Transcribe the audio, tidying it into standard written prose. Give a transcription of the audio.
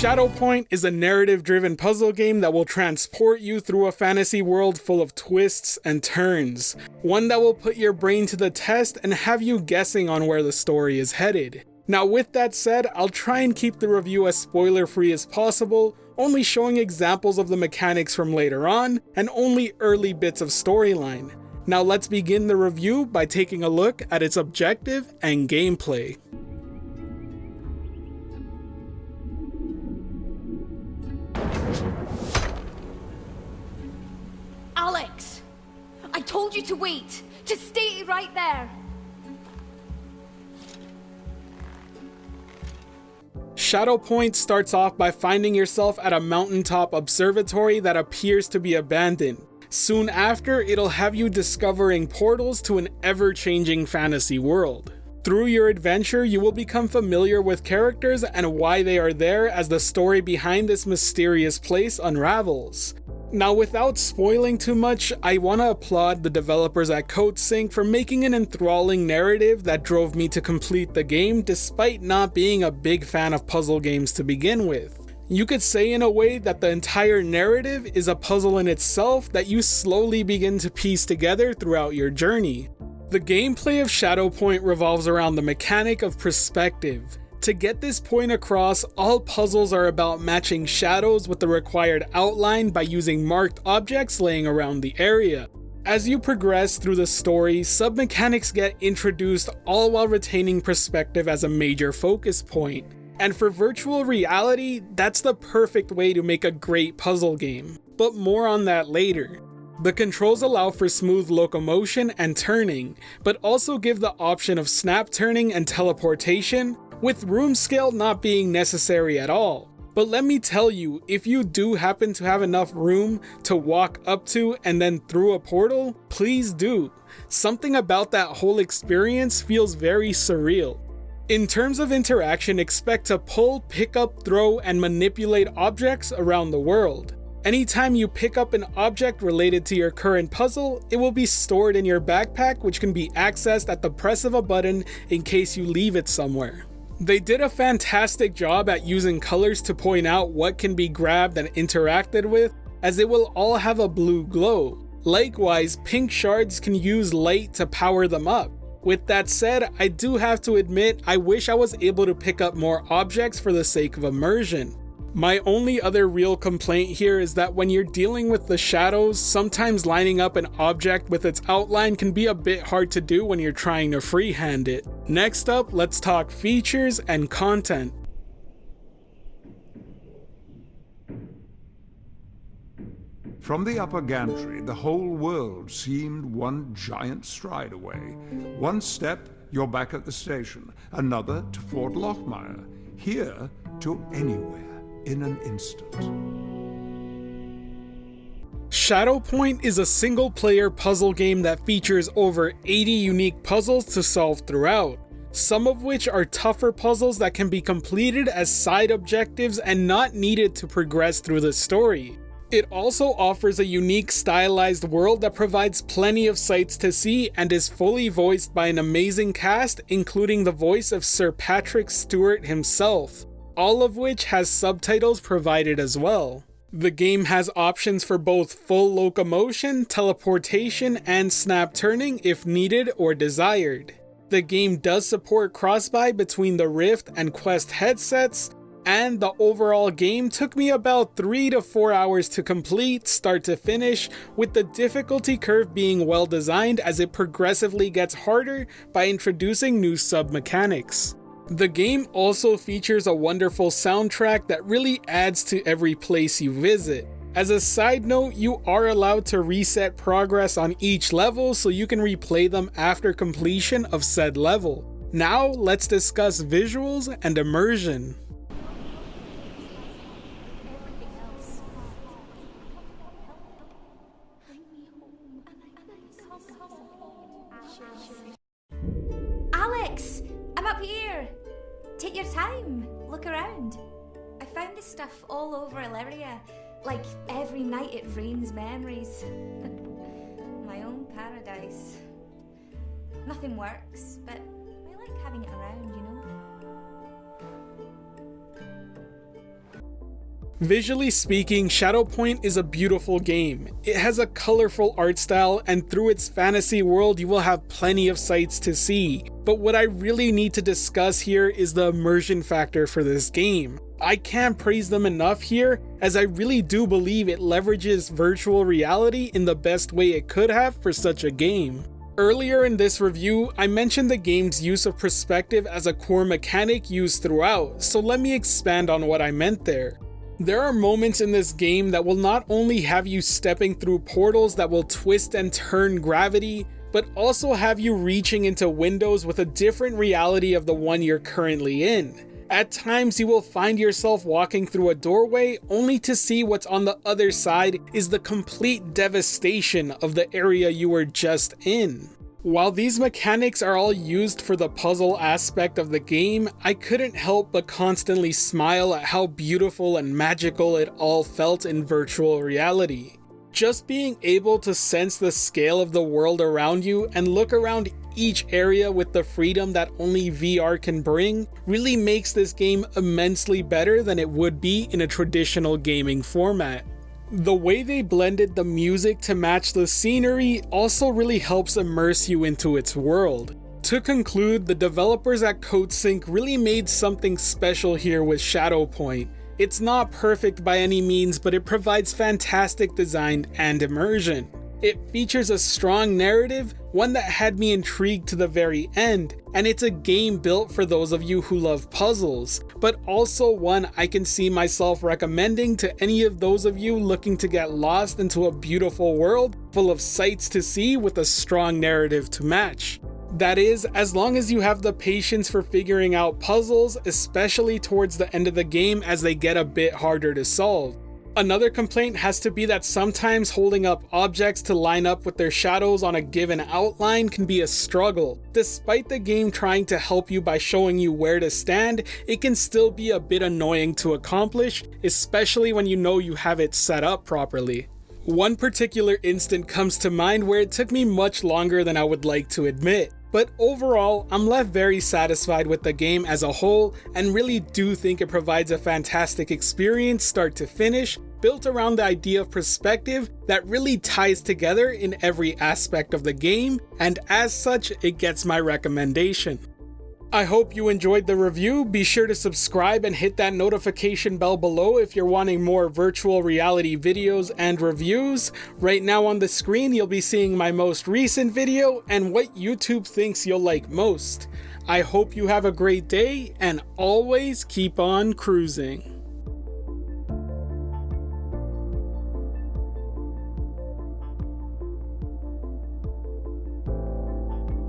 Shadowpoint is a narrative-driven puzzle game that will transport you through a fantasy world full of twists and turns. One that will put your brain to the test and have you guessing on where the story is headed. Now with that said, I'll try and keep the review as spoiler-free as possible, only showing examples of the mechanics from later on, and only early bits of storyline. Now let's begin the review by taking a look at its objective and gameplay. Alex! I told you to wait! To stay right there! Shadowpoint starts off by finding yourself at a mountaintop observatory that appears to be abandoned. Soon after, it'll have you discovering portals to an ever-changing fantasy world. Through your adventure, you will become familiar with characters and why they are there as the story behind this mysterious place unravels. Now without spoiling too much, I want to applaud the developers at CodeSync for making an enthralling narrative that drove me to complete the game despite not being a big fan of puzzle games to begin with. You could say in a way that the entire narrative is a puzzle in itself that you slowly begin to piece together throughout your journey. The gameplay of Shadowpoint revolves around the mechanic of perspective. To get this point across, all puzzles are about matching shadows with the required outline by using marked objects laying around the area. As you progress through the story, sub-mechanics get introduced, all while retaining perspective as a major focus point. And for virtual reality, that's the perfect way to make a great puzzle game. But more on that later. The controls allow for smooth locomotion and turning, but also give the option of snap turning and teleportation, with room scale not being necessary at all. But let me tell you, if you do happen to have enough room to walk up to and then through a portal, please do. Something about that whole experience feels very surreal. In terms of interaction, expect to pull, pick up, throw, and manipulate objects around the world. Anytime you pick up an object related to your current puzzle, it will be stored in your backpack, which can be accessed at the press of a button in case you leave it somewhere. They did a fantastic job at using colors to point out what can be grabbed and interacted with, as it will all have a blue glow. Likewise, pink shards can use light to power them up. With that said, I do have to admit I wish I was able to pick up more objects for the sake of immersion. My only other real complaint here is that when you're dealing with the shadows, sometimes lining up an object with its outline can be a bit hard to do when you're trying to freehand it. Next up, let's talk features and content. From the upper gantry, the whole world seemed one giant stride away. One step, you're back at the station. Another, to Fort Lochmire. Here, to anywhere. In an instant. Shadowpoint is a single-player puzzle game that features over 80 unique puzzles to solve throughout, some of which are tougher puzzles that can be completed as side objectives and not needed to progress through the story. It also offers a unique stylized world that provides plenty of sights to see and is fully voiced by an amazing cast, including the voice of Sir Patrick Stewart himself, all of which has subtitles provided as well. The game has options for both full locomotion, teleportation, and snap turning if needed or desired. The game does support cross-buy between the Rift and Quest headsets, and the overall game took me about 3 to 4 hours to complete, start to finish, with the difficulty curve being well designed as it progressively gets harder by introducing new sub-mechanics. The game also features a wonderful soundtrack that really adds to every place you visit. As a side note, you are allowed to reset progress on each level so you can replay them after completion of said level. Now let's discuss visuals and immersion. Alex! I'm up here! Take your time, look around. I found this stuff all over Illyria. Like every night it rains memories. My own paradise. Nothing works, but I like having it around, you know? Visually speaking, Shadowpoint is a beautiful game. It has a colorful art style, and through its fantasy world you will have plenty of sights to see. But what I really need to discuss here is the immersion factor for this game. I can't praise them enough here, as I really do believe it leverages virtual reality in the best way it could have for such a game. Earlier in this review, I mentioned the game's use of perspective as a core mechanic used throughout, so let me expand on what I meant there. There are moments in this game that will not only have you stepping through portals that will twist and turn gravity, but also have you reaching into windows with a different reality of the one you're currently in. At times you will find yourself walking through a doorway only to see what's on the other side is the complete devastation of the area you were just in. While these mechanics are all used for the puzzle aspect of the game, I couldn't help but constantly smile at how beautiful and magical it all felt in virtual reality. Just being able to sense the scale of the world around you and look around each area with the freedom that only VR can bring really makes this game immensely better than it would be in a traditional gaming format. The way they blended the music to match the scenery also really helps immerse you into its world. To conclude, the developers at CodeSync really made something special here with Shadowpoint. It's not perfect by any means, but it provides fantastic design and immersion. It features a strong narrative, one that had me intrigued to the very end, and it's a game built for those of you who love puzzles, but also one I can see myself recommending to any of those of you looking to get lost into a beautiful world full of sights to see with a strong narrative to match. That is, as long as you have the patience for figuring out puzzles, especially towards the end of the game as they get a bit harder to solve. Another complaint has to be that sometimes holding up objects to line up with their shadows on a given outline can be a struggle. Despite the game trying to help you by showing you where to stand, it can still be a bit annoying to accomplish, especially when you know you have it set up properly. One particular instant comes to mind where it took me much longer than I would like to admit. But overall, I'm left very satisfied with the game as a whole and really do think it provides a fantastic experience start to finish, built around the idea of perspective that really ties together in every aspect of the game, and as such, it gets my recommendation. I hope you enjoyed the review. Be sure to subscribe and hit that notification bell below if you're wanting more virtual reality videos and reviews. Right now on the screen, you'll be seeing my most recent video and what YouTube thinks you'll like most. I hope you have a great day and always keep on cruising.